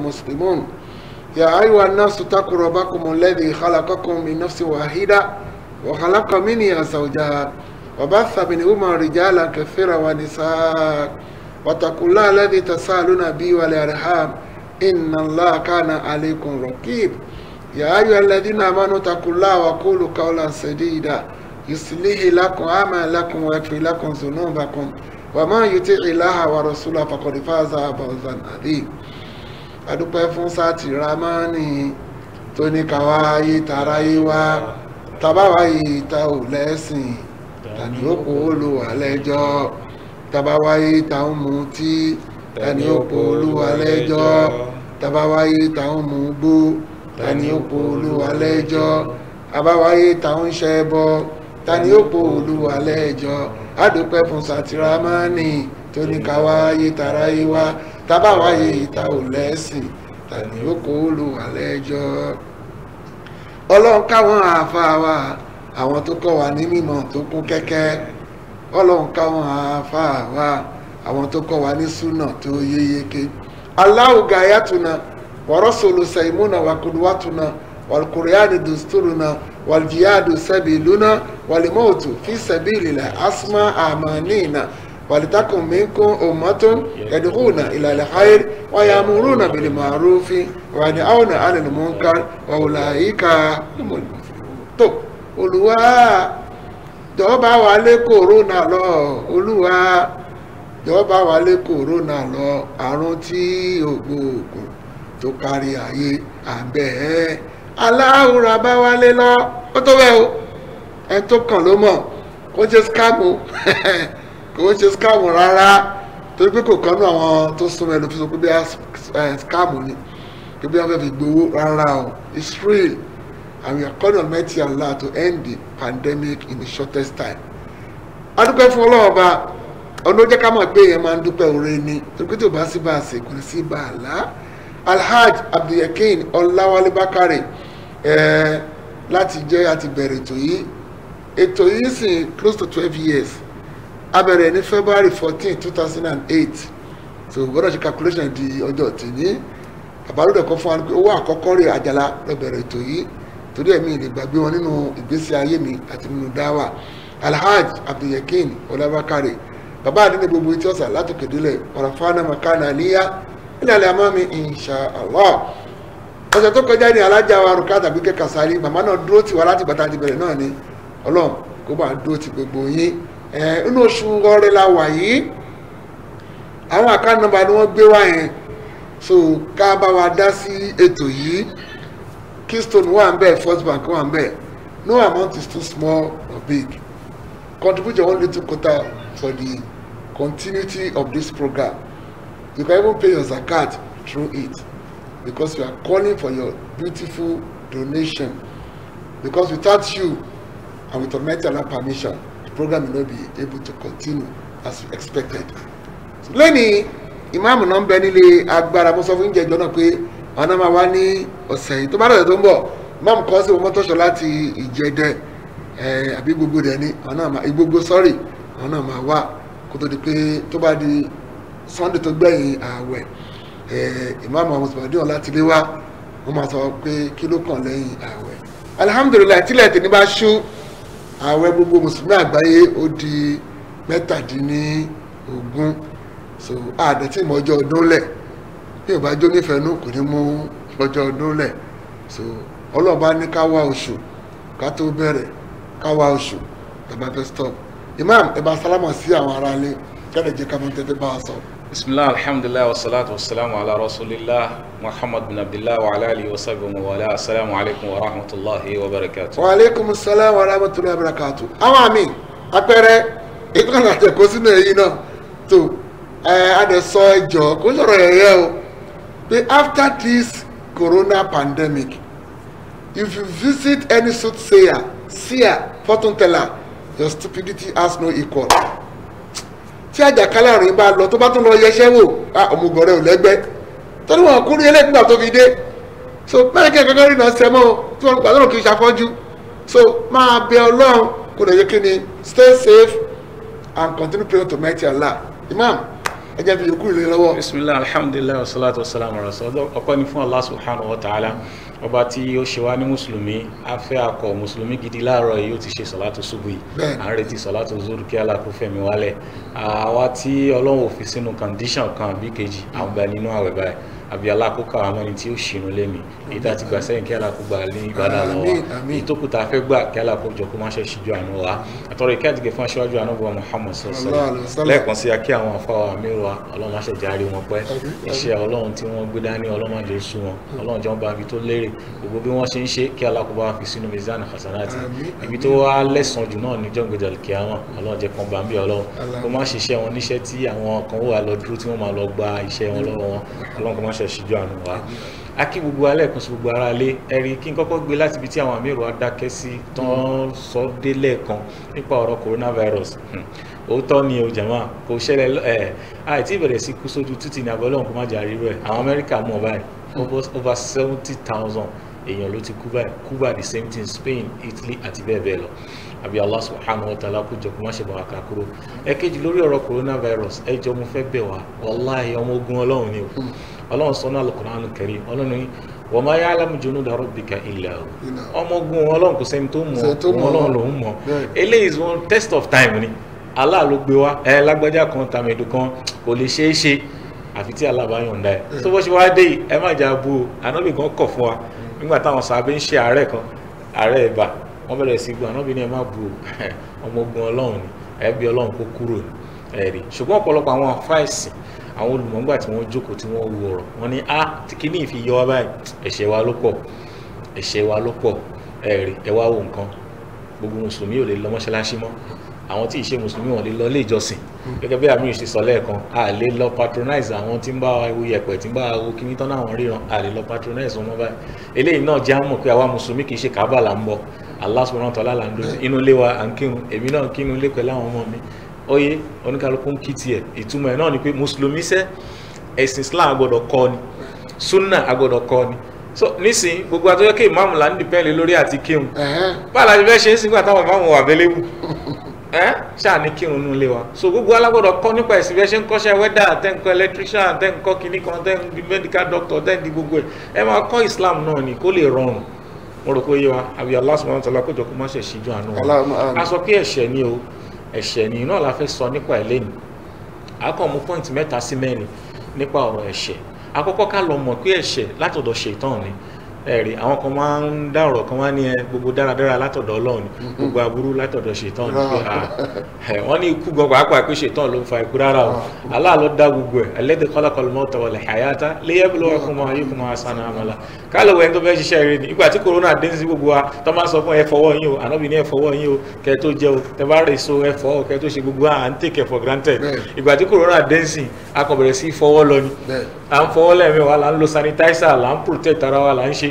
مسلمون يا أيها الناس اتقوا ربكم الذي خلقكم من نفس واحدة وخلق منها زوجها وبث منهما رجالا كثيرا ونساء واتقوا الله الذي تساءلون به والأرحام إن الله كان عليكم رقيب يا أيها الذين آمنوا اتقوا الله وقولوا قولا سديدا يصلح لكم أعمالكم ويغفر لكم ذنوبكم وما يطع الله ورسوله فقد فاز فوزا عظيما. adúpẹ́ fún sáàtì ramani tó ní káwá ayé tara yé wá tabáwá yìí ta ò lẹ́sìn tani ó kó Olúwa lẹ́jọ́ tabáwá yìí ta ń mutí tani ó kó Olúwa lẹ́jọ́ tabáwá yìí ta ń mugbó tani ó kó Olúwa lẹ́jọ́ abáwá yìí ta ń ṣẹbọ tani ó kó Olúwa lẹ́jọ́. adúpẹ́ fún sáàtì ramani tó ní káwá ayé tara yé wá tábàwá yìí ta ò lẹ́sìn tani ó kó Olúwa lẹ́jọ́. ọlọ́run káwọn àáfàá wa àwọn tó kọ́ wa ní mímọ̀ tó kún kẹ́kẹ́ ọlọ́run káwọn àáfàá wa àwọn tó kọ́ wa ní súnà tó yéyéké. Allahu gayatuna wa rasulu saimuna wa kudwatuna wal qur'ani dusturuna wal jihadu sabiluna wal mautu fi sabilillah asma amanina ولتكن منكم أمة يدعون إلى الخير ويأمرون بالمعروف وينهون عن المنكر وأولئك هم المفلحون. tó Olúwa jọ̀ọ́ bá wa lé kòrónà lọ Olúwa jọ̀ọ́ bá wa lé kòrónà lọ àrùn tí ògbóògùn tó kárí ayé àbẹ́ aláwòrán bá wa lé lọ ó tó bẹ́ẹ̀ o ẹ tó kàn ló mọ̀ kó jẹ́ skáàmù kò ṣe skáàmù rárá torí pé kò kánú àwọn tó súnmọ́ ẹnu fi sọ pé bí skáàmù ni pé bí wọ́n fẹ́ fi gbowó rárá o it's real and we are calling on Almighty Allah to end the pandemic in the shortest time. adúpẹ́ fún Ọlọ́run ọba ọ̀nà ó jẹ́ ká mọ̀ pé èèyàn máa ń dúpẹ́ oore ni torí pé tí ò bá sí bá a ṣe kò ní sí bá a lá. Alhaj Abdulyakin Ọláwálé Bákàrè láti jẹ́ àti bẹ̀rẹ̀ ètò yìí sì close to 12 years. abẹ̀rẹ̀ ní February 14 2008 so gbọ́dọ̀ ṣe calculation di ọjọ́ tìní àbálòdè kan fún wa pé owó àkọ́kọ́ rẹ̀ àjàlá lọ́bẹ̀rẹ̀ ètò yìí torí ẹ̀mí lè gbàgbé wọn nínú ìgbésí ayé mi àti nínú dáwà. Alhaj Abdulyakin Ọlábákàrè bàbá àdínní gbogbo etí ọ̀sà látòkè délẹ̀ ọ̀ràfáàná makana níyà nílẹ̀ alẹ́ àmọ́ mi insha Allah. ọ̀sẹ̀ tó kọjá ní alájà wa rúkà tàbí kẹ́kà sáré màmá náà dúró tì wá láti bàtà ti bẹ̀rẹ̀ náà ni Ọlọ́run kó bá dúró ti gbogbo yín. inú oṣù ọrẹ la wà yìí àwọn àkáǹtì nọ́mbà ni wọ́n gbé wá yẹn so ká bá wa dá sí ètò yìí. Keystone wà ń bẹ First Bank wà ń bẹ no amount is too small or big. Contribute your own little quota for the continuity of this program. You can even pay your zakat through it because we are calling for your beautiful donation because without you and with Almighty Allah permission program will not be able to continue as we expected. So lẹ́ni ìmáàmù náà ń bẹ nílé agbára mo sọ fún ìjẹ́jọ́ náà pé àwọn náà máa wá ní ọ̀sẹ̀ yìí tó bá dọ̀tẹ̀ tó ń bọ̀ ìmáàmù kan sí ọmọ tọ́ṣọ láti Ìjẹ̀dẹ̀ àbí gbogbo rẹ̀ ní àwọn náà máa gbogbo sọ́ọ̀rì àwọn náà máa wá kó tó di pé tó bá di Sunday tó gbẹ̀yìn ààwẹ̀ ìmáàmù àwọn mùsùlùmí ọ̀hún láti lé wá wọ́n máa sọ pé kí ló kàn lẹ́yìn ààwẹ̀. Alhamdulillah tílẹ̀ tẹ̀ ní bá ṣú ààwẹ̀ gbogbo mùsùlùmí àgbáyé ó di 17 so àdẹ̀tí ìmọ̀ ọjọ́ ọdún lẹ̀ bí ò bá jó nífẹ̀ẹ́ nú kò ní mú ọjọ́ ọdún lẹ̀ so Ọlọ́run bá ní ká wá oṣù ká tó bẹ̀rẹ̀ ká wá oṣù tàbá fẹ́ stop. Imam ẹ bá sálámà sí àwọn ará ilé kẹ́lẹ̀ jẹ́ ká mọ́ tẹ́tẹ́ bá a sọ. Bismillah alhamdulillah wa salatu wa salamu ala rasulillah Muhammad bin Abdullah wa ala alihi wa sahbihi wa ala assalamu alaikum wa rahmatullahi wa barakatuh. Wa alaikum assalam wa rahmatullahi wa barakatuh. àwọn àmì apẹẹrẹ ìtàn àtẹ̀kọ́ sínú èyí náà tó adẹ̀sọ ẹjọ́ kó sọ̀rọ̀ ẹ̀yẹ o pé after this corona pandemic if you visit any soothsayer seer fortune teller your stupidity has no equal. tí àjàkálẹ̀ àrùn yìí bá lọ tó bá tún lọ yẹsẹ́ wò ọmọgàn rẹ̀ ò lẹ́gbẹ́ tó ní wọn kúrú ẹlẹ́gbẹ́ tó fi dé so bẹ́ẹ̀ kí ẹ̀kọ́ rí náà sẹ́mọ́ tí wọ́n gbàdúrà kì í ṣàfọ́jú so máa bẹ Ọlọ́run kò lè yẹ kí ni stay safe and continue praying to Almighty Allah. Imam ẹ jẹ́ fi yòókù lé lọ́wọ́. bisimilahi alhamdulilayi wa salatu wa salam ala rasul. ọpẹ́ ni fún Allah subhanahu wa ta'ala ọba tí ó ṣe wá ní mùsùlùmí afẹ́ akọ mùsùlùmí gidi láàárọ̀ yìí ó ti ṣe sọ̀látù ṣubú yìí à ń retí sọ̀látù zuru kí Allah kó fẹ̀mí wálẹ̀ àwa tí ọlọ́run ò fi sínú condition kan àbí kejì àwọn gba nínú àwẹ̀ báyìí àbí alákòókò àwọn ẹni tí ó ṣìnú lẹ́nu èyí tá a ti gbà sẹ́yìn kí Allah kó gbà ní ìbádà lọ́wọ́ èyí tó kù tá a fẹ́ gbà kí Allah kó jọ kó má ṣe ṣíjú àánú wa àtọ̀rọ̀ ìkẹ́ àtìgẹ̀ fún aṣíwájú ànábì Muhammad sallallahu alaihi wasallam lẹ́ẹ̀kan sí akí àwọn afáwà mẹ́rọ ọlọ́run má ṣe járe wọn pẹ́ iṣẹ́ ọlọ́run tí wọ́n gbé dání ọlọ́run má jẹ́ sú wọn ọlọ́run jẹ́ wọn bá ibi tó lérè gbogbo bí wọ́n ṣe ń ṣe kí Allah kó bá fi sínú mizan hasanati ibi tó wá lẹ́sàn jù náà ní jọ́ngbẹ̀dẹ̀ alkiyama ọlọ́run jẹ́ kan bá ń bí ọlọ́run kó má ṣiṣẹ́ wọn níṣẹ́ tí àwọn kan wà lọ dúró tí wọ́n máa lọ gba iṣẹ́ wọn lọ́wọ́ wọn ọlọ́run kó má ṣe ṣíjú àánú wa akí gbogbo alẹ́ kan sí gbogbo ara lé ẹ̀rí kí n kọ́kọ́ gbé láti ibi tí àwọn àmì ìrọ̀ adákẹ́ sí tán sọ dé lẹ́ẹ̀kan nípa ọ̀rọ̀ coronavirus òótọ́ ni o jàmá kò ṣẹlẹ̀ àìtí ìbẹ̀rẹ̀ sí kú sójú títì ní abọ́lọ́hùn kó má jà rí rẹ̀ àwọn Amẹ́ríkà mọ̀ báyìí over 70,000 èèyàn ló ti kú báyìí Cuba the same thing Spain Italy àti bẹ́ẹ̀ bẹ́ẹ̀ lọ àbí Allah subhanahu wa ta'ala kó jọ kó má ṣe bá wa ká kúrò ẹ̀kejì lórí ọ̀rọ̀ coronavirus ẹjọ́ mo fẹ́ bẹ̀ wá wàláhì ọmọ ogun ọlọ́run ni o ọlọ́run sọ náà al-Qur'an al-Karim ọlọ́run wa ma ya'lamu junuda rabbika illa hu ọmọ ogun ọlọ́run kò sẹ́ni tó mọ̀ ọlọ́run lòún mọ̀ eléyìí is one test of time ni Allah ló gbé wá lágbájá kan tàmẹ̀dù kan kò lè ṣeé ṣe àfi tí Allah bá yọ̀ǹda ẹ̀ tó bó ṣe wá dé ẹ má jà bú o ànábì kan kọ̀ fún wa nígbà táwọn sàbẹ̀ ń ṣe àárẹ̀ kan àárẹ̀ ẹ̀bà wọ́n bẹ̀rẹ̀ sí gbọ́ ànábì ní ẹ má bú o ọmọ ogun ọlọ́run ni ẹbí ọlọ́run kó kúrò ẹ̀rí ṣùgbọ́n ọ̀pọ̀lọpọ̀ àwọn àfáìsì àwọn olùmọ̀gbà tí wọ́n jókòó tí wọ́n wo ọ̀rọ̀ wọn ni tí kìíní ìfi yọ wá báyìí ẹ̀ṣẹ̀ wa ló pọ̀ ẹ̀rí ẹ wá wo nǹkan gbogbo mùsùlùmí ò lè lọ mọ́ṣáláṣí mọ́ àwọn tí ìṣe mùsùlùmí wọn lè lọ ilé ìjọsìn gẹ́gẹ́ bí àmì ìṣe sọ lẹ́ẹ̀kan a lè lọ patronize àwọn tí ń bá wa ewu yẹ̀pẹ̀ tí ń bá wa wo kíní tán náà ríran a lè lọ patronize wọn báyìí eléyìí náà jẹ́ àmọ̀ pé àwa mùsùlùmí kì í ṣe kábà là ń bọ̀ Allah subhanahu wa ta'ala là ń dojú inú ilé wa à ń kírun èmi náà kírun ilé pẹ̀lú àwọn ọmọ mi oye oníkálukú ń kí tiẹ̀ ìtumọ̀ ẹ̀ náà ni pé mùsùlùmí sẹ́ ẹ̀sìn Islam agbọ́dọ̀ kọ́ ni sunna agbọ́dọ̀ kọ́ ni so nísìnyí gbogbo àtọ́jọ́ kí ìmáàmù là ń dìpẹ́ǹlì lórí àti kírun báà láti fẹ́ ṣe é sígbà táwọn ìmáàmù wà available ṣáà ní kírun nínú ilé wa so gbogbo alágbọ́dọ̀ kọ́ nípa ẹ̀sìn bẹ́ẹ̀ ṣe ń kọ́ṣẹ́ wẹ́dà tẹ́ ń kọ́ electrician tẹ́ ń kọ́ kinní kan tẹ́ ń di medical doctor tẹ́ ń di gbogbo ẹ̀ ẹ máa kọ́ Islam náà ni kó lè rọrùn mo rò pé yé wa àbí Allah subhanahu wa ta'ala kó jọ kó má ṣe ṣíjú àánú wa a sọ pé ẹ̀ṣẹ̀ ni o ẹ̀ṣẹ̀ ni náà la fẹ́ sọ nípa ẹ̀ lẹ́nu àkọ́ mú pọ́ìntì mẹ́ta sí mẹ́rin nípa ọ̀rọ̀ ẹ̀ṣẹ̀ àkọ́kọ́ ká lọ mọ̀ pé ẹ̀ṣẹ̀ látọ̀dọ̀ ṣètán ni ẹ̀rí àwọn kan máa ń dá ọ̀rọ̀ kan wá ní gbogbo dáradára látọ̀dọ̀ Ọlọ́run gbogbo aburú látọ̀dọ̀ ṣètán ni pé wọ́n ní ikú gan pàápàá pé ṣètán ló ń fa ikú rárá o Allah ló dá gbogbo ẹ̀ alladhi khalaqal mawta wal hayata liyabluwakum ayyukum ahsanu amala kálọ̀ wẹ̀ ń tó fẹ́ ṣiṣẹ́ rẹ ni ìgbà tí corona dé sí gbogbo wa tó máa sọ fún ẹ fọwọ́ yín o ànábì ní ẹ fọwọ́ yín o kẹ tó jẹ o tẹ bá rè so ẹ fọwọ́ kẹ tó ṣe gbogbo à ń take for granted ìgbà tí corona dé sí a kò bẹ̀rẹ̀ sí fọwọ́ lọ ni à ń fọwọ́ lẹ́ẹ̀mẹ́wàá là ń lo sanitizer là ń protect ara wa là ń ṣe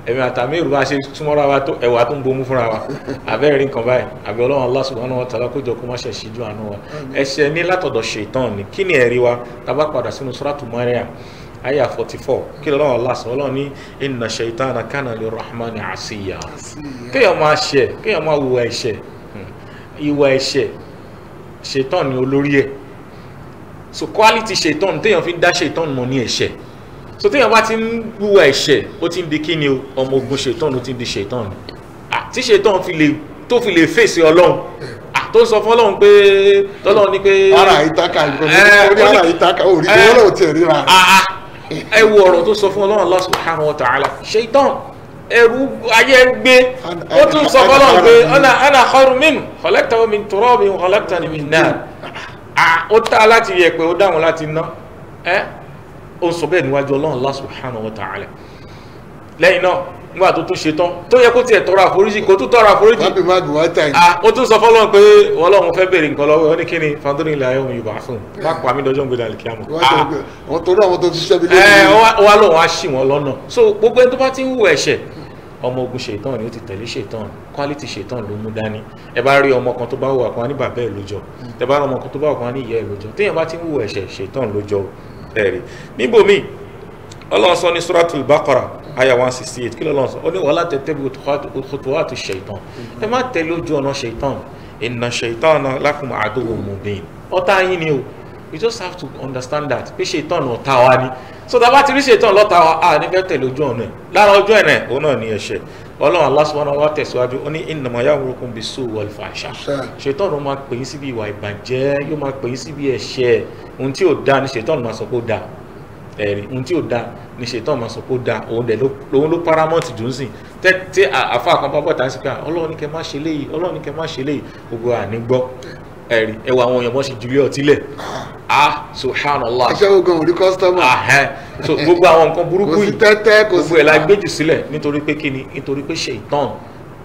ẹ̀mí àtàmì ìrùbá ṣe súnmọ́ra wa tó ẹ̀wà tó ń bomú fúnra wa àbẹ́rẹ́ rí nǹkan báyìí àbí Ọlọ́run Allah subhanahu wa ta'ala kó jọ kó má ṣe ṣíjú àánú wa ẹ̀ṣẹ̀ ní látọ̀dọ̀ ṣètán ni kí ni ẹ̀rí wa tá bá padà sínú suratu Maryam aya 44 kí Ọlọ́run Allah sọ Ọlọ́run ní inna shaytana kana lirrahmani asiya kéèyàn máa ṣẹ̀ kéèyàn máa hùwà ẹ̀ṣẹ̀ ìwà ẹ̀ṣẹ̀ ṣètán ni olórí ẹ̀ so quality ṣètán téèyàn fi ń dá ṣètán mọ̀ ní ẹ̀ṣẹ̀ so téèyàn bá ti ń wúwa ẹ̀ṣẹ̀ ó ti ń di kíni o ọmọ ogun ṣètán ló ti ń di ṣètán ni tí ṣètán tó fi lè fèsì Ọlọ́run tó sọ fún Ọlọ́run pé tọ́lọ́run ní pé ara ìtaka ara ìtaka orí Ọlọ́run ti ríra ẹ wo ọ̀rọ̀ tó sọ fún Ọlọ́run Allah subhanahu wa ta'ala ṣètán ẹrú ayé gbé ó tún sọ fún Ọlọ́run pé ana khayrun minhu khalaqtahu min turabin wa khalaqtani min nar ó tá láti yẹ̀pẹ̀ ó dáhùn láti ná ó sọ bẹ́ẹ̀ níwájú Ọlọ́run Allah subhanahu wa ta'ala lẹ́yìn náà nígbà tó tún ṣe tán tó yẹ kó tiẹ̀ tọrọ àforíjì kó tún tọrọ àforíjì ó tún sọ fọ́lọ́run pé Ọlọ́run fẹ́ bèèrè nǹkan lọ́wọ́ ó ní kíni fàdúrà ilẹ̀ ayé òun yorùbá fún un má pa mí dọjọ́ ń gbé dàlí kíámù. wọ́n torí àwọn tó ti ṣiṣẹ́ bí lóyún. wá lóun á ṣì wọ́n lọ́nà so gbogbo ẹni tó bá ti ń wù ẹ̀ṣẹ̀ ọmọ ogun ṣètán ni ó ti tẹ̀lé ṣètán quality ṣètán ló mú dání ẹ bá rí ọmọ kan tó bá wù kan ní bàbá ẹ̀ lójọ tẹ bá rí ọmọ kan tó bá wù kan ní ìyá ẹ̀ lójọ téèyàn bá ti ń wù ẹ̀ṣẹ̀ ṣètán lójọ ẹ̀rí níbòmíì Ọlọ́run sọ ní suratul Baqara aya 168 kí lọ́lọ́run sọ ó ní wala tattabi'u khutuwati shaytan ẹ má tẹ̀lé ojú ọ̀nà ṣètán inna shaytana lakum aduwwun mubin ọ̀tá yín ni o we just have to understand that pé ṣètàn ọ̀tá wa ni so tá bá ti rí ṣètàn lọ́tá wa a ní fẹ́ tẹ̀lé ojú ọ̀nà ẹ̀ lára ojú ẹ̀ òun náà ní ẹ̀ṣẹ̀ ọlọ́run Allah subhanahu wa tẹ̀síwájú ó ní innama ya'murukum bis-su'i wal-fahsha ṣètàn ló máa pè yín síbi ìwà ìbàjẹ́ yóò máa pè yín síbi ẹ̀ṣẹ̀ ohun tí ò da ni ṣètàn máa sọ pé ó da ẹ̀rí ohun tí ò da ni ṣètàn máa sọ pé ó da òun ló paramount jù ú sìn tí àfa kan bá bọ̀ tá a sì pé ọlọ́run ní kẹ́ má ṣe léyìí ọlọ́run ní kẹ́ má ṣe léyìí gbogbo àní gbọ́ ẹ̀rí ẹwà àwọn èèyàn bọ́ ṣe jùlẹ̀ ọtí lẹ̀ subhanallah iṣẹ́ ogun òrí kọ́sítọ́mù so gbogbo àwọn nǹkan burúkú yìí gbogbo ẹ̀ la gbéjù sílẹ̀ nítorí pé kíni nítorí pé ṣèitán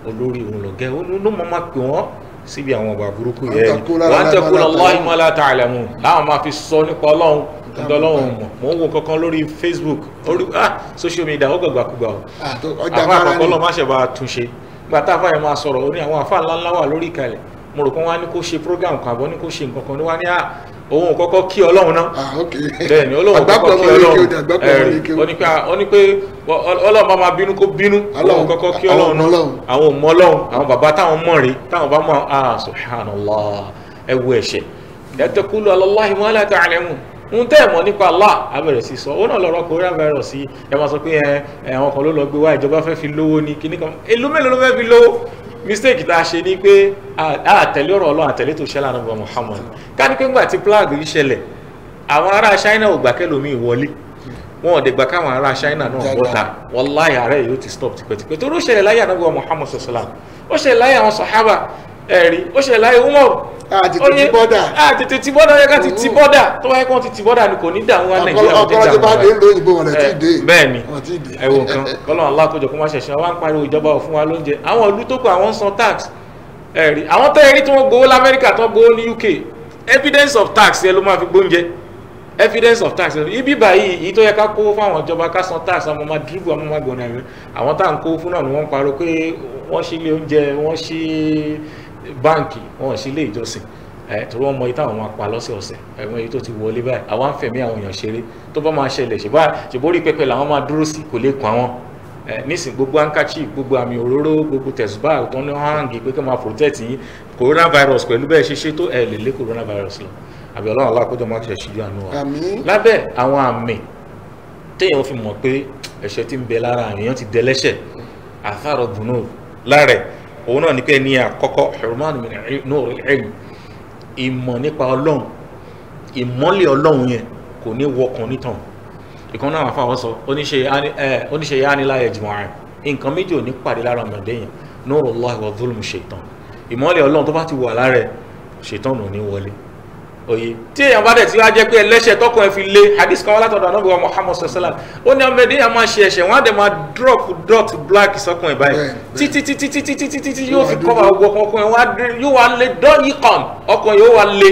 olórí òun lọ̀gẹ́ ló mọ̀ máa pè wọ́n síbi àwọn ọba burúkú yẹn wọ́n tẹ́ kó Allahi ma la ta'lamun láwọn máa fi sọ nípa ọlọ́run ọlọ́run mọ̀ ń wo kankan lórí Facebook orí social media ó gbàgbàkúgbà àfa àkọ́kọ́ lọ́ má ṣe bá túnṣe gbàtà àfa yẹn máa sọ̀rọ̀ ó ní àwọn àfa ńláńlá wà lórí ìkàlẹ̀ mo rò pé wọ́n á ní kó ṣe program kan àbọ̀ ní kó ṣe nǹkan kan ní wọ́n á ní òun kọ́kọ́ kí ọlọ́run náà bẹ́ẹ̀ ni olóhùn kọ́kọ́ kí ọlọ́run ó ní pé ọlọ́run bá máa bínú kó bínú olóhùn kọ́kọ́ kí ọlọ́run náà àwọn ò mọ ọlọ́run àwọn bàbá táwọn mọ̀ rí táwọn bá mọ̀ subhanallah ẹ wo ẹ̀ṣẹ̀ la taqulu ala Allahi ma la ta'lamun ń tẹ́ mọ̀ nípa Allah abẹ̀rẹ̀ sí sọ ó náà lọ́rọ̀ coronavirus yìí ẹ máa sọ pé àwọn kan ló lọ gbé wá ìjọba fẹ́ fi lówó ní kíní kan èlò mélòó ló fẹ́ fi lówó mistake tá a ṣe ni pé àtẹ̀lé ọ̀rọ̀ Ọlọ́run àtẹ̀lé tó ṣẹlẹ̀ ànábì Muhammad ká ní pé ńgbà tí plague yìí ṣẹlẹ̀ àwọn ará China ò gbà kẹ́lòmíì wọlé wọn ò dẹ̀ gbà káwọn ará China náà bọ́ta wallahi ààrẹ yóò ti stop tipẹ́tipẹ́ torí ó ṣẹlẹ̀ láyé ànábì Muhammad sallam ó ṣẹlẹ̀ láyé àwọn sahaba ẹ̀rí ó ṣẹlẹ̀ láyé Umar àtètè ti bọ́dà yẹ ká ti ti bọ́dà tó wáyé kó ti ti bọ́dà ni kò ní dààmú wa Nàìjíríà ọkọ̀ ọjọ́ bá dé lóyìnbó wọn lè ti dé bẹ́ẹ̀ ni ẹ̀wọ̀n nǹkan kọ́lọ́n alákòjọ kó má ṣẹ̀ṣẹ̀ wá ń pariwo ìjọba ò fún wa lóúnjẹ àwọn ìlú tó kù àwọn ń san tax ẹ̀rí àwọn tẹ́ ẹ̀rí tí wọ́n gbowó lamẹ́ríkà tó gbowó ní UK evidence of tax yẹn ló máa fi gbóúnjẹ evidence of tax ibi báyìí èyí tó yẹ ká kó fún àwọn ìjọba ká san tax àwọn ọmọ dìrìbù àwọn ọmọ gbọ̀nà rẹ àwọn tá à ń kó fún náà ni wọ́n ń pariwo pé wọ́n ṣí ilé oúnjẹ wọ́n ṣí báǹkì wọ́n ṣí ilé ìjọsìn torí wọn mọ iye táwọn máa pa lọ́sẹ̀ọ̀sẹ̀ ẹ̀wọ̀n èyí tó ti wọlé báyìí àwọn àǹfẹ̀mí àwọn èèyàn ṣeré tó bá máa ṣẹlẹ̀ ṣèbórí pẹpẹ làwọn máa dúró sí kò lè kàn àwọn nísìn gbogbo handkerchief gbogbo àmì òróró gbogbo tẹ̀sùbá tó ní hangi pé kí wọ́n máa protect yín coronavirus pẹ̀lú bẹ́ẹ̀ ṣe ṣe tó ẹ̀ lè lé coronavirus lọ àbí ọlọ́run alákòjọ máa ṣe ṣíjú àánú wa lábẹ́ àwọn àmì téèyàn fi mọ̀ pé ẹ̀ṣẹ̀ tí ń bẹ lára èèyàn ti dẹlẹ́ṣẹ̀ àtàrọ̀ dùnú lára òun náà ní pé ní àkọ́kọ́ hurman min nuril ilm ìmọ̀ nípa ọlọ́run ìmọ́lẹ̀ ọlọ́run yẹn kò ní wọkàn nítàn ìkan náà wà fáwọn sọ oníṣe yá ní láyé jùmọ̀ rẹ̀ nǹkan méjì ò ní pàdé lára ọmọdé yẹn nurullahi wa dhulmu shaitan ìmọ́lẹ̀ ọlọ́run tó bá ti wà lára ẹ̀ shaitan ò ní wọlé oye tí èèyàn bá dẹ̀ tí wá jẹ́ pé ẹlẹ́ṣẹ̀ tọkàn ẹ̀ fi lé hadith kan wá látọ̀dọ̀ Ànábì wa Muhammad sallallahu alaihi wasallam ó ní ọmọdé yẹn máa ṣe ẹ̀ṣẹ̀ wọ́n á dẹ̀ máa drop dot black sọ́kàn ẹ̀ báyìí títí yóò fi kọ́ àwọn ọkàn ẹ̀ yóò wá lé dọ́ yìí kàn ọkàn yóò wá lé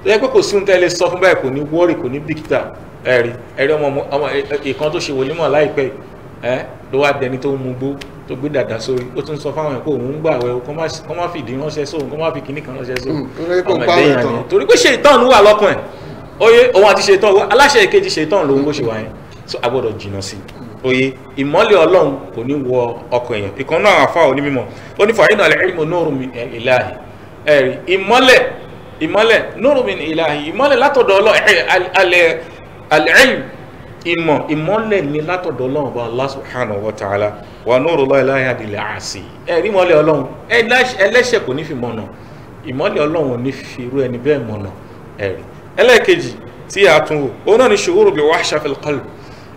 ẹ pé kò sí ohun tẹ́lẹ̀ sọ fún báyìí kò ní wọ́ọ̀rì kò ní bìkítà ẹ̀rí ọmọ ìkan tó ṣe wòlímọ̀ láìpẹ́ ló wá dẹni tó ń mu gbó tó gbé dàda sórí ó tún sọ fáwọn ẹ̀kọ́ òun ń gbà wẹ̀ kó má fi ìdí ránṣẹ́ sóhun kó má fi kìíní kan ránṣẹ́ sóhun ọmọdé yẹn ni torí pé ṣètọ́n wà lọ́kàn ẹ̀ oye òun àti ṣètọ́n aláṣẹ ìkejì ṣètọ́n lòun bó ṣe wà yẹn so a gbọ́dọ̀ jìnnà sí oye ìmọ́lẹ̀ ọlọ́run kò ní wọ ọkàn èèyàn ìkan náà àfa onímọ̀ ó ní fa'inna al-ilma nurun min ilahi ẹ̀rí ìmọ́lẹ̀ nurun min ilahi ìmọ́lẹ̀ látọ̀dọ̀ al-ilm ìmọ́lẹ̀ ni látọ̀dọ̀ ọlọ́run bá Allah subhanahu wa ta'ala wa nurullahi la yahdi al-'asi ẹ̀rí ìmọ́lẹ̀ ọlọ́run ẹlẹ́ṣẹ̀ kò ní fi mọ̀nà ìmọ́lẹ̀ ọlọ́run ní fi irú ẹni bẹ́ẹ̀ mọ̀nà ẹ̀rí ẹlẹ́ẹ̀kejì tí a tún wò òun náà ni shu'uru bi wahsha fil qalb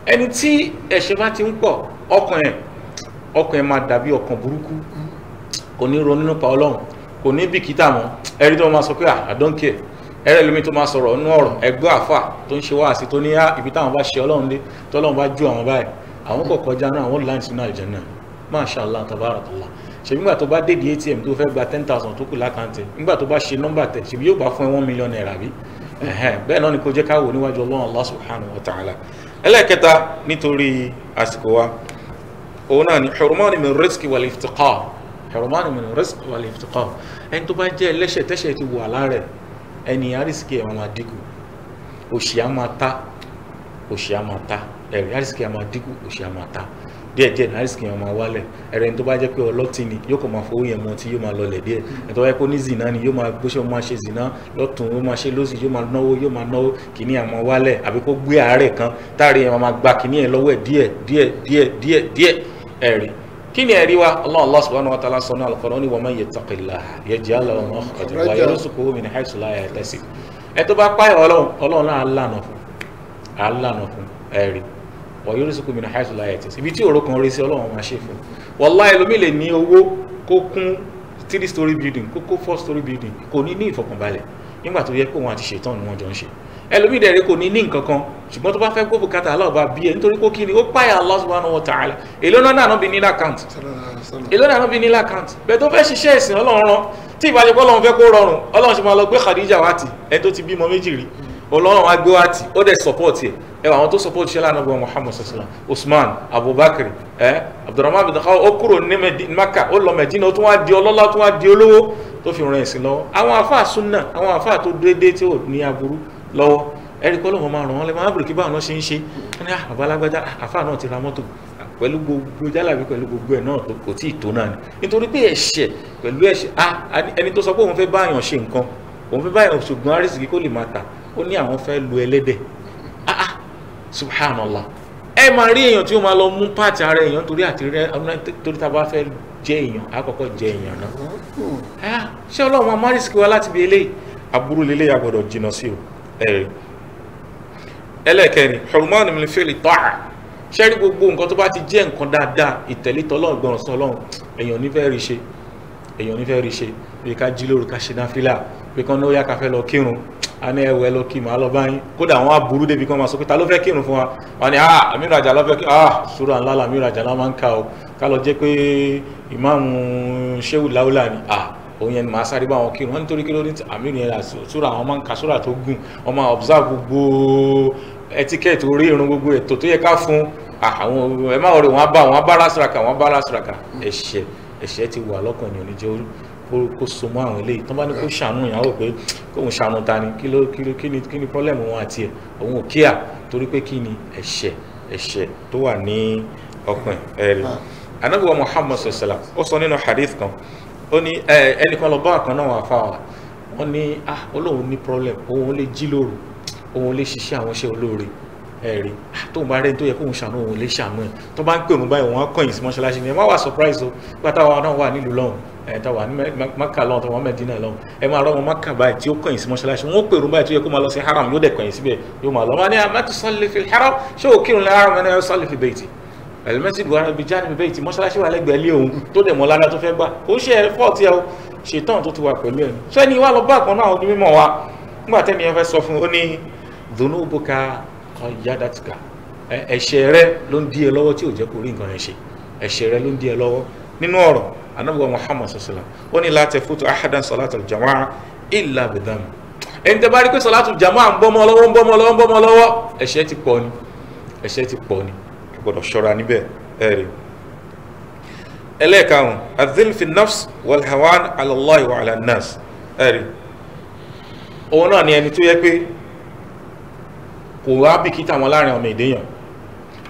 ẹni tí ẹ̀ṣẹ̀ bá ti ń pọ̀ ọkàn ẹ̀ máa dàbí ọkàn burúkú kò ní ronú nípa ọlọ́run kò ní bìkítà mọ́ ẹ̀rí tó máa sọ pé I don't care ẹrẹ lómi tó máa sọ̀rọ̀ nínú ọ̀rọ̀ ẹgbẹ́ àfà tó ń ṣe wáàsí tó ní ibi táwọn bá ṣe ọlọ́run dé tọ́lọ́run bá ju àwọn báyìí àwọn kò kọjá náà àwọn láǹtì sínú àlùjánnà Masha Allah tabarakallah ṣèbí nígbà tó bá dé di ATM tó fẹ́ gba 10,000 tó kù lákàntì nígbà tó bá ṣe nọ́mbà tẹ̀ ṣèbí yóò bá fún ẹ 1 million naira bí bẹ́ẹ̀ náà ni kò jẹ́ ká wò níwájú ọlọ́run Allah subhanahu wa ta'ala ẹlẹ́ẹ̀kẹta nítorí àsìkò wa òun náà ni hurmani min rizqi wal iftiqar hurmani min rizqi wal iftiqar ẹni tó bá jẹ́ ẹlẹ́ṣẹ̀ tẹ́ṣẹ̀ ti wà lára ẹni àrísìkí ẹ̀ máa dínkù òṣì á máa ta ẹ̀rí àrísìkì a máa dínkù òṣì a máa ta díẹ̀díẹ̀ àrísìkì a máa wálẹ̀ ẹ̀rẹ́ tó bá jẹ́ pé ọlọ́tí ni yóò kàn máa fowó yẹn mọ́ tí yóò máa lọlẹ̀ díẹ̀ ẹ̀tọ́ wáyé kó ní zìnà ni yóò máa gbóṣẹ́ máa ṣe zìnà lọ́tún ó máa ṣe lósì yóò máa náwó kìíní a máa wálẹ̀ àbí kó gbé àárẹ̀ kan táàrí yẹn máa gba kìíní yẹn lọ́wọ́ ẹ̀ díẹ̀ ẹ̀rí kí ni ẹ̀rí wa Allah subhanahu wa ta'ala sọ́nà al-Qur'an ní wa man yattaqillaha yaj'al lahu makhrajan wa yarzuqhu min haythu la yahtasib ẹ tó bá páyà ọlọ́run náà alánà fún ẹ̀rí wa yarzuqhu min haythu la yahtasib ibi tí òró kan rí sí ọlọ́run máa ṣe fún wallahi ẹlòmíì lè ní owó kó kún 3-story building kó 4-story building kò ní ìfọ̀kànbalẹ̀ nígbà tó yẹ pé wọn àti ṣètán ni wọ́n jọ ń ṣe ẹlòmíì dẹ̀rẹ̀ kò ní nǹkan kan ṣùgbọ́n tó bá fẹ́ gbọ́ bùkátà Allah bá bí ẹ nítorí kó kí ni ó páyà Allah subhanahu wa ta'ala èló náà bí ní lákàntì bẹ́ẹ̀ tó fẹ́ ṣiṣẹ́ ìsìn ọlọ́run rán tí ìbájẹ́pọ̀ ọlọ́run fẹ́ kó rọrùn ọlọ́run ṣe máa lọ gbé Khadija wá tì ẹni tó ti bímọ méjì rí ọlọ́run wá gbé wá tì ó dẹ̀ support ẹ̀ ẹwà àwọn tó support ṣẹlẹ̀ ànábì Muhammad sallallahu Usman Abubakar Abdurrahman bin Awf ó kúrò ní Maka ó lọ Medina ó tún wá di ọlọ́lá tó wá di olówó tó fi ràn ẹ̀sìn lọ́wọ́ àwọn àfáà súnà àwọn àfáà tó déédéé tí ò ní aburú lọ́wọ́ ẹ̀rí kọ́ lọ́wọ́ máa ràn wọ́n lẹ́ máa bèrè kí báwọn náà ṣe ń ṣe ní àbálágbájá àfáà náà ti ra mọ́tò pẹ̀lú gbogbo jálàbí pẹ̀lú gbogbo ẹ̀ náà kò tí ì tó náà ni nítorí pé ẹ̀ṣẹ̀ pẹ̀lú ẹ̀ṣẹ̀ ẹni tó sọ pé òun fẹ́ báyàn ṣe nǹkan òun fẹ́ báyàn ṣùgbọ́n àrísìkí kó lè máa tà ó ní àwọn fẹ́ lu ẹlẹ́dẹ̀ subhanallah ẹ máa rí èèyàn tí ó máa lọ mú pààtì ara èèyàn torí tá a bá fẹ́ jẹ èèyàn àkọ́kọ́ jẹ èèyàn náà ṣé ọlọ́run máa àrísìkí wa láti bí eléyìí aburú lélẹ́yìí a gbọ́dọ̀ jìnnà sí o ẹ̀rí ẹlẹ́kẹ̀rin hurman min fi'li ta'a ṣẹ́rí gbogbo nǹkan tó bá ti jẹ́ nǹkan dáadáa ìtẹ̀lé tọ́lọ́run gbọ́ràn sí ọlọ́run èèyàn nífẹ̀ẹ́ rí ṣe bí ká jí lóru ká ṣe náfìlà bí kan ní ó yá ká fẹ́ lọ kírun a ní ẹwẹ́ lọ kí màá lọ báyìí kódà àwọn aburú débi kan máa sọ pé ta ló fẹ́ kírun fún wa wọn ni Amir Ajala ló fẹ́ kírun sura ńlá Amir Ajala máa ń ka o ká lọ jẹ́ pé ìmáàmù Shehu Laula ni òun yẹn ni màá sáré bá wọn kírun wọn nítorí kí ló ní Amir yẹn sura àwọn máa ń ka sura tó gùn wọn máa observe gbogbo etiquette orí irun gbogbo ètò tó yẹ ká fún àwọn ẹ má wọlé wọn bá lásìràkà ẹ̀ṣẹ̀ ti wà lọ́kàn ní oníjẹ kó so mọ́ àwọn eléyìí tó bá ní kó ṣàánú ìyàwó pé kóun ṣàánú ta ni kí ni problem wọn àti ẹ̀ òun ò kíà torí pé kí ni ẹ̀ṣẹ̀ tó wà ní ọkàn ẹ̀rí Ànábì wa Muhammad sallallahu ó sọ nínú hadith kan ó ní ẹnìkan lọ bá àkàn náà wà fáwọn wọn ní olóhùn ní problem òun lè jí lóru òun lè ṣiṣẹ́ àwọn iṣẹ́ olóore ẹ̀rí tó ń bá rẹ̀ tó yẹ kóun ṣàánú òun lè ṣàánú ẹ̀ tó bá ń pè òun báyìí wọ́n kọ̀yìn sí mọ́ṣáláṣí ni ẹ má wà surprise o pátá náà wà nílùú lọ́hùn tá wà ní Maka lọ́hùn tó wọ́n Mẹ́dínà lọ́hùn ẹ máa rọ́ wọn Maka báyìí tí ó kọ̀yìn sí mọ́ṣáláṣí wọ́n pè òun báyìí tó yẹ kó máa lọ sí haram yóò dẹ̀ kọ̀yìn síbẹ̀ yóò máa lọ wọn ni má tusalli fil haram ṣé o kírun haram ẹni ẹ salli fi bayti al-masjid wa bi janibi bayti mọ́ṣáláṣí wà lẹ́gbẹ̀ẹ́ lé òun tó dẹ̀ mọ́ lára tó fẹ́ gbà ó ṣe fọ́ọ̀tì ẹ o ṣètàn tó ti wà pẹ̀lú ẹ̀ sẹ́ni wà lọ bá àpọ̀ náà ọdún mímọ́ wa nígbà tẹ́ni ẹ fẹ́ sọ fún ó ní dhunubuka qayyadatka ẹ̀ṣẹ̀ rẹ ló ń dí ẹ lọ́wọ́ tí ò jẹ́ kó rí nǹkan ẹ̀ ṣe ẹ̀ṣẹ̀ rẹ ló ń dí ẹ lọ́wọ́ nínú ọ̀rọ̀ Ànábì wa Muhammad sallallahu ó ní la tafutu ahadan salatul jama'a illa bidam ẹni tẹ́ bá rí pé salatul jama'a ń bọ́mọ lọ́wọ́ ẹ̀ṣẹ̀ ti pọ̀ ni gbọ́dọ̀ ṣọ́ra níbẹ̀ ẹ̀rí ẹlẹ́ẹ̀karùn adhil fi nafs wal hawan ala Allah wa ala nas ẹ̀rí òun náà ni ẹni tó yẹ pé kò wá bìkítà wọn láàrin ọmọ ìdíyàn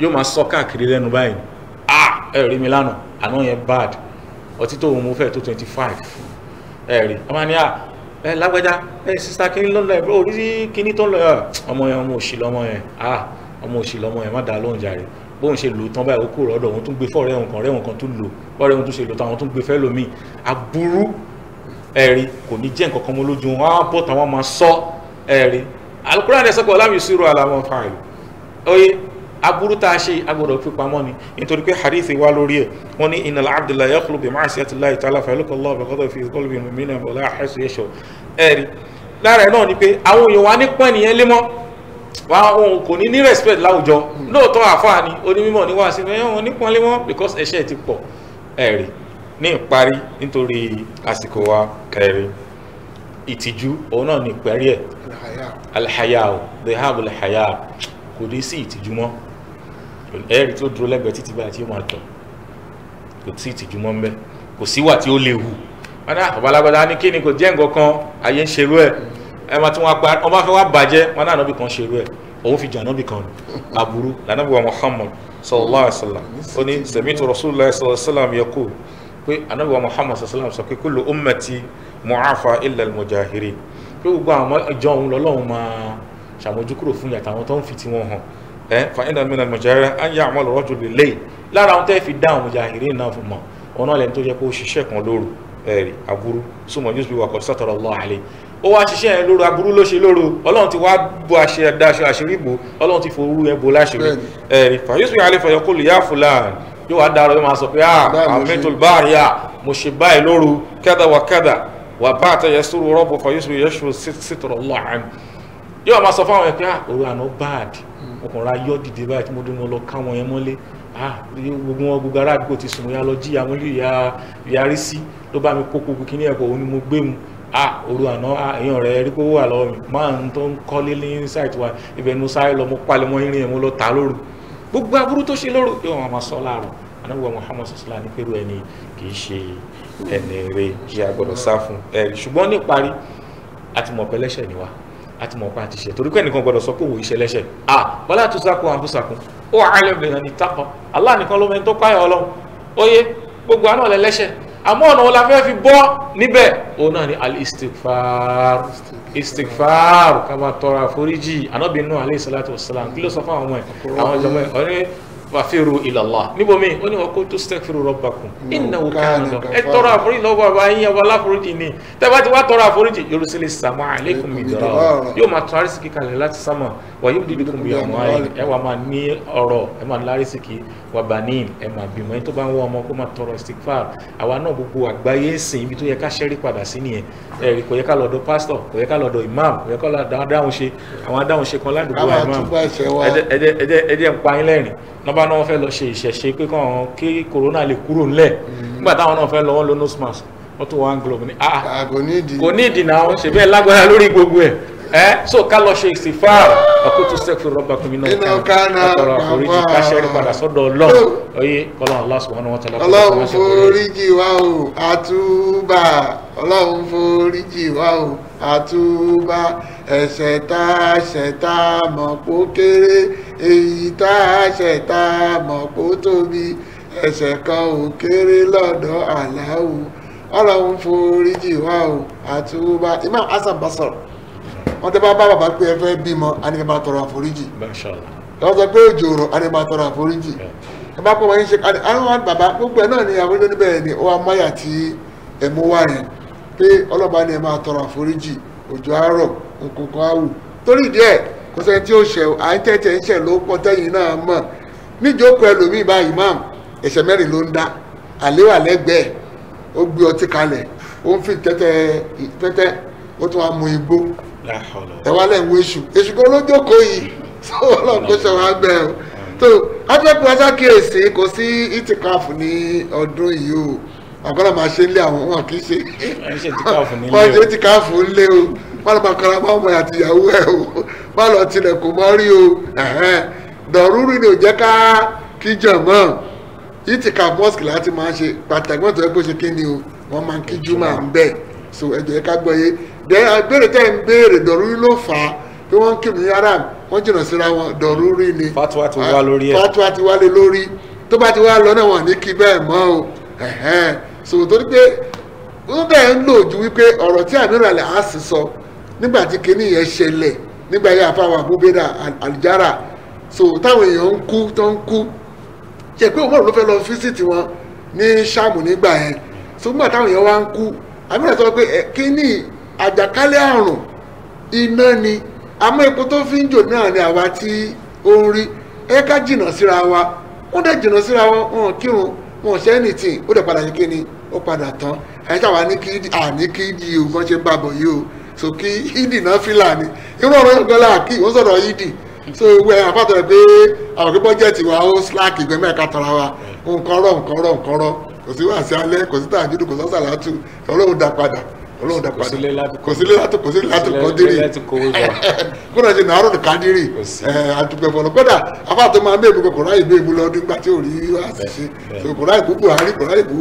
yóò máa sọ káàkiri lẹ́nu báyìí ẹ̀rí mi lánàá àná yẹn bad ọtí tó mú fẹ́ tó 25 ẹ̀rí ọmọ ni lágbájá sísá kíní ló ń lọ ẹ̀ orí kíní tó ń lọ ọmọ yẹn ọmọ òṣì lọ́mọ yẹn má dáa lóhùn jàre bóun ṣe lò tán báyìí ó kúrò ọ̀dọ̀ òun tún gbé fọ́ rẹ́wọ̀n kan tún lò bọ́ọ̀rẹ́ òun tún ṣe lò tán àwọn tún gbé fẹ́ lómi aburú ẹ̀rí kò ní jẹ́ nǹkan kan mọ́ lójú wọn á bọ́ táwọn máa sọ ẹ̀rí Al-Qur'an ẹ̀ sọ́kọ̀ lam yusiru ala ma fa'alu oye aburú tá a ṣe agbọ́dọ̀ fi pamọ́ ni nítorí pé hadith wá lórí ẹ̀ wọ́n ní innal abda la yakhlu bi ma'siyati Allahi ta'ala fa yalqa Allahu bi ghadabin fi qalbi mu'minin wa la yahsu yashu ẹ̀rí lára ẹ̀ náà ni pé àwọn èèyàn wa ní pọ́n ènìyàn lé mọ́ wọn kò ní respect láwùjọ lóòótọ́ àfáà ni onímọ̀ ní wàásù wọn ní pọ́n lé mọ́ because ẹ̀ṣẹ̀ ti pọ̀ ẹ̀rí ní ìparí nítorí àsìkò wa ẹ̀rí ìtìjú òun náà ní ìparí ẹ̀ alhaya o they have alhaya kò dé sí ìtìjú mọ́ ẹ̀rí tí ó dúró lẹ́gbẹ̀ẹ́ títí báyìí tí ó máa tọ̀ kò sí ìtìjú mọ́ mbẹ́ kò síwà tí ó léwu wọn àbálágbádá ní kí ni kò jẹ́ nǹkan kan ayé ń ṣerú ẹ̀ ẹ máa tún wọn pa ọmọ afẹ́ wá bàjẹ́ wọn náà nọ́bì kan ṣerú ẹ̀ òun fi jànábì kan aburú lànàbì wa Muhammad sallallahu alaihi wasallam ó ní sami'tu Rasulullah sallallahu alaihi wasallam yaqul pé ànábì wa Muhammad sallallahu alaihi wasallam sọ pé kullu ummati mu'afa illa al-mujahirin pé gbogbo àwọn ìjọ òun lọ́lọ́run máa ṣàmójúkúrò fún yàtọ̀ àwọn tó ń fi tí wọ́n hàn fa inna min al-mujahirin an ya'mala rajul bil-layl lára àwọn tẹ́ fi dá àwọn mujahirin náà fún mọ́ ọ̀nà lẹ́ni tó jẹ́ pé ó ṣiṣẹ́ kan lóru ẹ̀rì aburú súnmọ́ yóò bí wà kọ́ sátọ̀rọ̀ Allah alayhi ó wá ṣiṣẹ́ yẹn lóru aburú ló ṣe lóru ọlọ́run ti wá bó aṣọ àṣírí bò ọlọ́run ti forú ẹ bò láṣírí ẹ̀rì fàyọ́sùn alẹ́ fàyọ́kọ́lù yá fúlàn yóò wá dára yóò máa sọ pé àmẹ́tò báyà mo ṣe báyìí lóru kẹ́dà wà kẹ́dà wà bá àtẹ̀yẹ sóru rọ́bù fàyọ́sùn yẹ́sù sítọ̀rọ̀ Allah alayhi yóò máa sọ fáwọn ẹ̀kẹ́ òru àná báàdì ọkùnrin ayọ́ dìde báyìí tí mo dé wọn lọ káwọn yẹn mọ́lé gbogbo ará àdúgbò ti sùn ya lọ jí àwọn ilé yarí sí ló bá mi kó gbogbo kíní ẹ̀kọ́ òun ni mo gbé mu òru àná èèyàn rẹ̀ rí pé ó wà lọ́wọ́ mi máa ń tó ń kọ́lé ní sáìtì wa ibẹ̀ ni mo sáré lọ mo palẹ̀ mọ́ irin ẹ̀ mo lọ ta lóru gbogbo aburú tó ṣe lóru yóò wọn máa sọ láàrọ̀ anábìwọ̀ Muhammad sallallahu ní pẹ̀lú ẹni kì í ṣe ẹni rẹ̀ kí a gbọ́dọ̀ sá fún ẹ̀rí ṣùgbọ́n ní ìparí àti mọ̀ pé lẹ́ṣẹ̀ ni wa àti mọ̀ pé àti ṣe torí pé ẹnìkan gbọ́dọ̀ sọ pé òun iṣẹ́ lẹ́ṣẹ̀ wala tuzaku anfusakum ó a'lamu biman ittaqa Allah nìkan ló mẹ́ni tó páyà Ọlọ́run ó yé gbogbo àná lẹ lẹ́ṣẹ̀ àmọ́ ọ̀nà wọn la fẹ́ fi bọ́ níbẹ̀ òun náà ni al-istighfar ká máa tọrọ àforíjì Ànábì Nuh alayhi salatu wassalam kí ló sọ fún àwọn ọmọ ẹ̀ àwọn ọjọ́ ẹ̀ ọ̀rẹ́ fafiru ila Allah níbomi ó ní ọkọ̀ tó staghfiru rabbakum innahu kana ẹ tọrọ àforíjì lọ́wọ́ bàbá yín ọba aláforíjì ni tẹ́bá ti wá tọrọ àforíjì yursilis samaa alaykum midrara yóò máa tọrọ àrísìkí kalẹ̀ láti sámà wa yumdidukum bi amwalin ẹ wà máa ní ọrọ̀ ẹ máa lárísìkí wa banin ẹ máa bímọ ẹni tó bá ń wọ ọmọ kó máa tọrọ istighfar àwa náà gbogbo àgbáyé sìn ibi tó yẹ ká ṣẹ́rí padà sí nìyẹn ẹ̀rí kò yẹ ká lọ́dọ̀ pásítọ̀ kò yẹ ká lọ́dọ̀ imam kò yẹ ká lọ́dọ̀ adáhunṣe àwọn adáhunṣe kan ládùúgbò imam ẹ̀jẹ̀ ń pa yín lẹ́rìn nọba náà fẹ́ lọ ṣe ìṣẹ̀ṣe pé kí corona lè kúrò ńlẹ̀ nígbà táwọn náà fẹ́ lọ wọ́n lo nose mask wọ́n tún wọ́n globe ní kò ní ìdì náà ṣe bẹ́ẹ̀ lágbára lórí gbogbo ẹ̀ so ká lọ ṣe istighfar ọkọ̀ tó sẹ́kù rọ́bà kùmí náà ká tọrọ àforíjì ká ṣẹ́rí padà sọ́dọ̀ Ọlọ́run oyè kọ́lọ́n Allah subhanahu wa ta'ala. Ọlọ́run foríjì wa o àtúbà Ọlọ́run foríjì wa o àtúbà ẹ̀ṣẹ̀ tá mọ̀ kó kéré èyí tá mọ̀ kó tóbi ẹ̀ṣẹ̀ kan ò kéré lọ́dọ̀ Allahu Ọlọ́run foríjì wa o àtúbà. Imam Hasan Basri wọ́n tẹ́ bá bàbá pé ẹ fẹ́ bímọ a ní kí n máa tọrọ àforíjì lọ́wọ́ sọ pé òjò rọ̀ a ní máa tọrọ àforíjì ẹ bá pọ̀ wọ́n yín ṣe àwọn bàbá gbogbo ẹ̀ náà ni àforíjì níbẹ̀ ni ó wá máyà tí ẹ mú wá yẹn pé ọlọ́ba ni ẹ máa tọrọ àforíjì òjò àárọ̀ nǹkan áwù torí ìdí ẹ̀ kò sẹ́ni tí ó ṣẹ̀ àìtẹ́tẹ́ ń ṣẹ̀ ló pọ̀ tẹ́yìn náà mọ̀ níjókòó ẹlòmíì bá imam ẹ̀ṣẹ̀ mẹ́rin ló ń dá àléwà lẹ́gbẹ̀ẹ́ ó gbé ọtí kalẹ̀ ó ń fi tẹ́tẹ́ ó tún wá mu igbó ẹwàlẹ̀ ń wo èṣù kan ló jókòó yìí ọlọ́run kó ṣe wá gbẹ o tó afẹ́kùn aṣákíyèsí kò sí ìtìkáàfù ní ọdún yìí o àgbọ́dọ̀ máa ṣe ń lé àwọn wọn kì í ṣe wọ́n ṣe ìtìkáàfù ń lé o má lọ máa kọ́ra máa ọmọ àti ìyàwó ẹ̀ o má lọ tilẹ̀ kò mọ́ rí o dọ̀rúrú ni ò jẹ́ ká kíjọ mọ́ ìtìkáàfù mọ́sìkì láti máa ṣe pàtàkì mọ́tò ẹ̀ bó ṣe kí ni o wọ́n máa ń kíjú máa ń bẹ̀ so ẹ̀jẹ̀ ká gbọ́ yé béèrè tẹ́ ń béèrè dọ̀rúrí ló fà á pé wọ́n ń kírun yàrá wọ́n jìnnà síra wọn dọ̀rúrí ni fatwa ti wá lórí ẹ̀ fatwa ti wálé lórí tó bá ti wá lọ náà wọ́n ní kí bẹ́ẹ̀ mọ́ o so torí pé wọ́n bẹ́ẹ̀ ń lò ju wípé ọ̀rọ̀ tí àmìràn lè á sì sọ nígbà tí kinní yẹn ṣẹlẹ̀ nígbà yẹn àfàwọn àbúbẹ́dà àlùjára so táwọn èèyàn ń kú tó ń kú ṣe pé òun ló fẹ́ lọ fíṣítì wọn ní Ṣáàmù nígbà yẹn so nígbà táwọn èèyàn wá ń kú àmìràn sọ pé kinní àjàkálẹ̀ àrùn iná ni àmọ́ epo tó fi ń jò náà ni àwa tí ó ń rí ẹ ká jìnnà síra wa wọ́n dẹ̀ jìnnà síra wọn kírun wọn ṣe anything ó dẹ̀ padà yìí kí ni ó padà tán ẹ̀yìn táwa ní kí ìdí o wọ́n ṣe ń bàbọ̀ yìí o so kí ìdí náà fìlà ni irú ọ̀rọ̀ yóò gbọ́lá kí wọ́n sọ̀rọ̀ ìdí so ìwé àpàtọ̀ rẹ̀ pé àwọn kí bọ́jẹ̀tì wa ó slack ìgbẹ́ mẹ́ka tọ́ra wa nǹkan rọ̀ kò sí wàásù alẹ́ kò sí tàjúdù kò sọ́sà látù ọlọ́run dá padà kò sílé látò kọ́dírì kódà ṣe nàárọ̀ ní kádírì àtúgbẹ̀ fọlọ́ kódà afáàtọ́ máa ń bẹ́ẹ̀ bú kò ráyè bẹ́ẹ̀ bú lọ́dún nígbà tí ò rí àṣìṣe so kò ráyè bú Buhari kò ráyè bú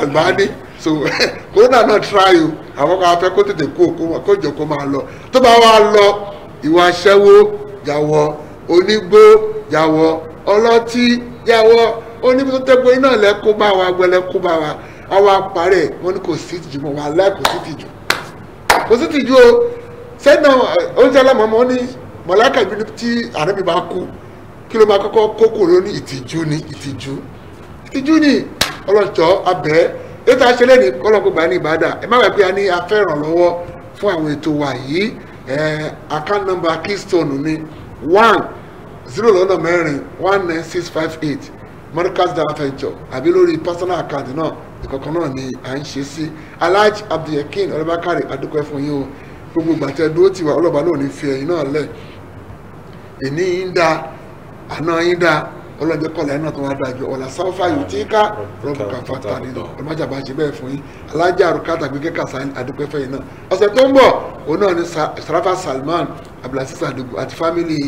Albani so kódà náà tíráyò àwọn kan afẹ́ kó tètè kó jọ kó máa lọ tó bá wá lọ ìwà aṣẹ́wó jáwọ́, onígbó jáwọ́, ọlọ́tí jáwọ́, onígbó tó tẹ́gbó iná lẹ́kó bá wa gbẹ́lẹ́ kó bá wa àwa parẹ́ wọn ni kò sí ìtìjú mọ́ wà láì kò sí ìtìjú o sẹ́nà oúnjẹ alámọ̀mọ́ ní mọ̀láka ìbínú tí àrẹ́bí bá kú kí ló máa kọ́kọ́ kókò ló ní ìtìjú ni ọlọ́jọ́ abẹ́ ètò àṣẹlẹ̀ ní kọ́lọ́kọ́ gbà ní ìbàdàn ẹ má wà pé a ní afẹ́ràn lọ́wọ́ fún àwọn ètò wa yìí account number Keystone ní 1-0-4-19658 Markaz Dawah Venture àbí lórí personal account náà ìkọ̀kan náà ni à ń ṣe sí Alhaji Abdulyakin Ọlọ́bákàrè adúpẹ́ fún yín o gbogbo gbàtẹ́ dúró tiwa ọlọ́ba náà ní fi ẹ̀yìn náà lẹ̀ èní yín dá àná yín dá ọlọ́jọ́ kọ́lá ẹ̀ náà tó wá dájú ọ̀là sáfà yìí tí ká rọ́bùkà fata nínú ọlọ́mọdébà ṣe bẹ́ẹ̀ fún yín Alhaji Arukata gbẹgẹ́ kàṣà adúpẹ́ fẹ́yìn náà ọ̀sẹ̀ tó ń bọ̀ òun náà ni Sarafa Salman Abdulaziz Adigun àti fámìlì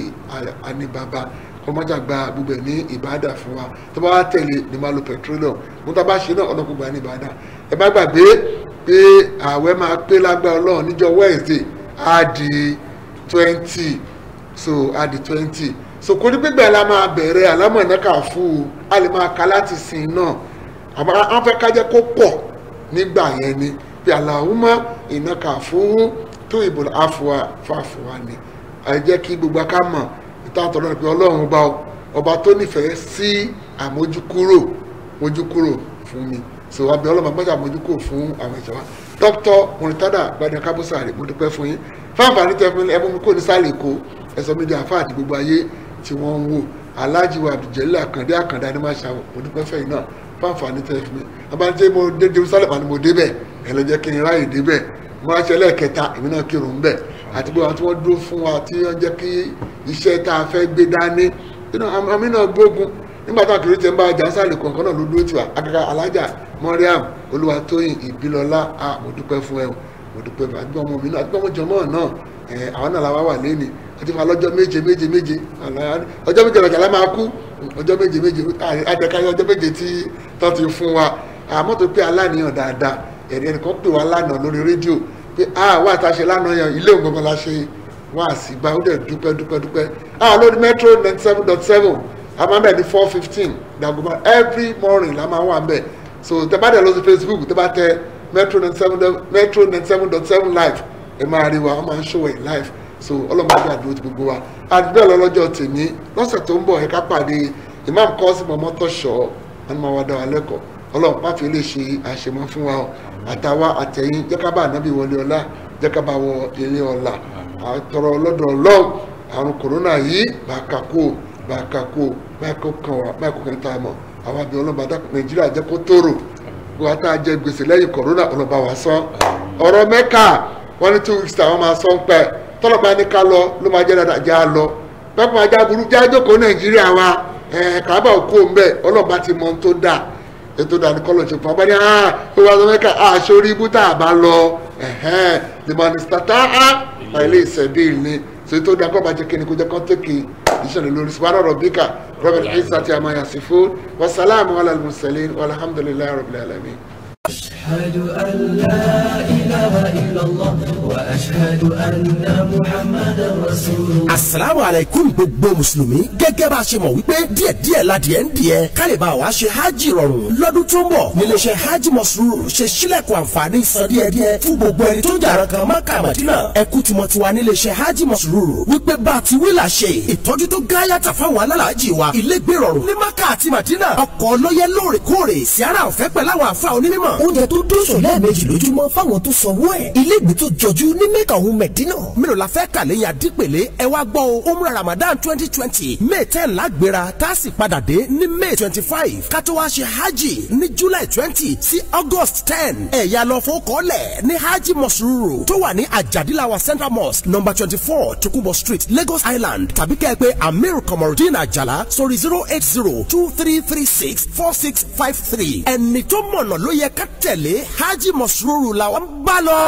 Anibaba ọmọjà gba gbogbo ẹ̀ ní ìbàdàn fún wa tó bá wá tẹ̀lé ní máa lo petroleum mo tá bá ṣe náà ọ̀nà gbogbo ẹ̀ ní ìbàdàn ẹ bá gbàgbé pé ààwẹ̀ máa pé lágbára Ọlọ́run níjọ́ Wednesday á di 20 so kò ní gbígbẹ́ la máa bẹ̀rẹ̀ àlámọ̀ ìnáka fún un a lè máa ka láti sìn náà àmọ́ àwọn fẹ́ kájẹ́ kó pọ̀ nígbà yẹn ni pé Allahumma ìnáka fún tó ìbò àfọwà fàfọwà ni ẹ jẹ́ kí gbogbo aká mọ̀ ìtàtọ̀ náà pé Ọlọ́run ọba tó nífẹ̀ẹ́ sí àmójúkúrò fún mi so abẹ́ ọlọ́mọ gbọ́dọ̀ àmójúkúrò fún àwọn ìjọba Dr. Muritada Gbadé Kábúsàrè mo dúpẹ́ fún yín fáǹfààní tẹ fún ẹmú mi kò ní sálẹ̀ èkó ẹ̀sọ́ mi di àfa àti gbogbo ayé tí wọ́n ń wò Alhaji wa Abdul Àkàndá ní máa ṣàwọ̀ mo dúpẹ́ fẹ́yìn náà fáǹfààní tẹ fún mi abájẹ́ mo dé Jerusalem àni mo débẹ̀ ẹ̀ lọ jẹ́ kí n ráyè débẹ̀ mo wá ṣe ẹlẹ́ẹ̀kẹta èmi náà kírun bẹ̀ àti gbogbo àwọn tí wọ́n dúró fún wa tí wọ́n jẹ́ kí iṣẹ́ tá a fẹ́ gbé dání àmì náà gbógun nígbà táwọn kìrìtì ń bá ajá sálẹ̀ kọ̀ọ̀kan náà ló dúró tiwa akẹ́kọ̀ọ́ Alájà Mariam Olúwatóyìn Ìbílọ́lá mo dúpẹ́ fún ẹ mo dúpẹ́ fún àdúgbò ọmọ mi náà àdúgbò ọmọ jọmọ́ náà àwọn náà làwa wà lẹ́ni àti fún alọ́jọ́ méje ọjọ́ méje lọ́jà lá máa kú ọjọ́ méje àtẹ̀káyọ ọjọ́ méje tí tán ti fún wa àmọ́ tó pé aláníyàn dáadáa ẹnìkan pè wá lánàá lórí rédíò pé wà tá a ṣe lánàá yan ilé òun gbọ́ngàn la ṣe wá sí bá ó dẹ̀ dúpẹ́ lórí Metro 97.7 a máa ń bẹ̀ ní 4:15 dàgbọ́n every morning la máa wà ń bẹ̀ so tẹ bá dẹ̀ lọ sí Facebook tẹ bá tẹ Metro 97.7 live ẹ máa rí wa wọ́n máa ń show ẹ̀ live so ọlọ́mọdé àdúró ti gbogbo wa àdúgbò lọ́jọ́ tèmi lọ́sẹ̀ tó ń bọ̀ ẹ̀ka pàdé Imam Kọ́sí Mọ́mọ́tọ́ṣọ́ wọn máa wá dá wa lẹ́kọ̀ọ́ ọlọ́run pàfi lè ṣe àṣemọ́ fún wa àtàwa àtẹ̀yìn jẹ́ ká bá ànábì wọlé ọlá jẹ́ ká bá wọ ilé ọlá àtọ̀rọ̀ ọlọ́dọ̀ ọlọ́run àrùn kòrónà yìí bàkàkó kan wà báyìí kan tá a mọ̀ àwọn àbí ọlọ́ba Nàìjíríà jẹ́ kó tóró wọ́n tá a jẹ gbèsè lẹ́yìn kòrónà ọlọ́ba wa sán ọ̀rọ̀ Mẹ́kà wọ́n ní 2 weeks táwọn máa sán pẹ́ tọ́lọ́pàá ní ká lọ ló máa jẹ́ dáadáa já lọ pẹ́pẹ́ máa já burú já jókòó Nàìjíríà wa Káàbà òkú òǹbẹ ọlọ́ba ti mọ ohun tó dáa ètò ìdáni kọ́lọ̀ ṣe fún abáni ó wá sọ Mẹ́kà sórí ibú tá a bá lọ limanistata ilé ìṣẹ̀bí ni so ètò ìdáni kọ́ bá jẹ́ kíni kó jẹ́ kọ́ tẹ́kì ìṣẹ̀lẹ̀ lórí subhana rabbika rabbil izzati amma yasifun wa salamun ala al-mursalin walhamdulillahi rabbil alamin. أشهد أن لا إله إلا الله وأشهد أن محمدا رسول الله. Assalamu alaikum gbogbo mùsùlùmí gẹ́gẹ́ bá a ṣe mọ̀ wípé díẹ̀díẹ̀ ládìẹ ń díẹ̀ kálíbà wa ṣe hajj rọrùn lọ́dún tó ń bọ̀ níléeṣẹ́ hajj Masrur ṣe sílẹ̀kùn àǹfààní san díẹ̀díẹ̀ fún gbogbo ẹni tó jàrán kan Mákà Mádínà ẹkú tí mo ti wà níléeṣẹ́ hajj Masrur wípé bá a ti wí là ṣe ìtọ́jú tó gáyàtà fáwọn alálàájì wa ilégbé rọrùn ní Mákà àti Mádínà ọkọ̀ lọ́yẹ lóòrèkóòrè síárà ọ̀fẹ́ pẹ̀lú àwọn àfa onímọ̀ oúnjẹ tó dóṣù lẹ́ẹ̀mejì lójúmọ́ fáwọn tó sanwó ẹ̀. ilé ìgbé tó jọjú ní Mẹ́kà òun Mẹ̀dínà. mélòó la fẹ́ kàlẹ́ yà dípèlé ẹ wá gbọ́ o. umrah Ramadan 2020 May 10 lágbéra tá a sì padà dé ní May 25 ká tó wá ṣe hajj ní July 20 sí August 10. ẹ̀yà lọ fowókọ́lẹ̀ ní hajj Masrur tó wà ní Ajadilawa Central Mosque number 24 Tokunbo Street Lagos Island tàbí kẹ́ ẹ pé Amir Komorudin Ajala sórí 08023364653. ẹni tó mọ̀nà ló yẹ ká tẹ̀lé hajj Masrur làwọn bá lọ.